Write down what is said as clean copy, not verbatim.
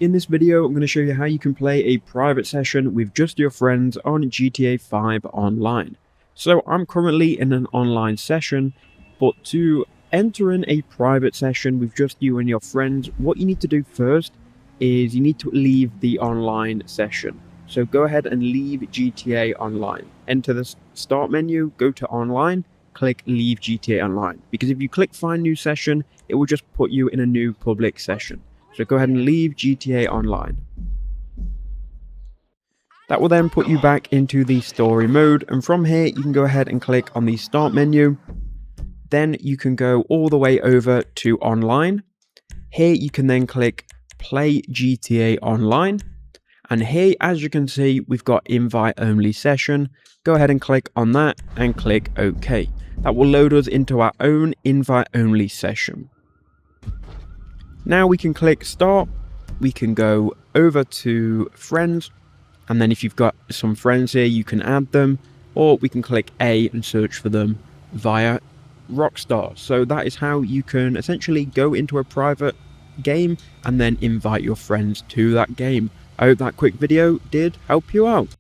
In this video, I'm going to show you how you can play a private session with just your friends on GTA 5 online. So I'm currently in an online session, but to enter in a private session with just you and your friends, what you need to do first is you need to leave the online session. So go ahead and leave GTA Online. Enter the start menu, go to online, click leave GTA Online. Because if you click find new session, it will just put you in a new public session. So go ahead and leave GTA Online. That will then put you back into the story mode, and from here you can go ahead and click on the start menu. Then you can go all the way over to online. Here you can then click play GTA Online, and here, as you can see, we've got invite only session. Go ahead and click on that and click OK. That will load us into our own invite only session. Now we can click start, we can go over to friends, and then if you've got some friends here, you can add them, or we can click A and search for them via Rockstar. So that is how you can essentially go into a private game and then invite your friends to that game. I hope that quick video did help you out.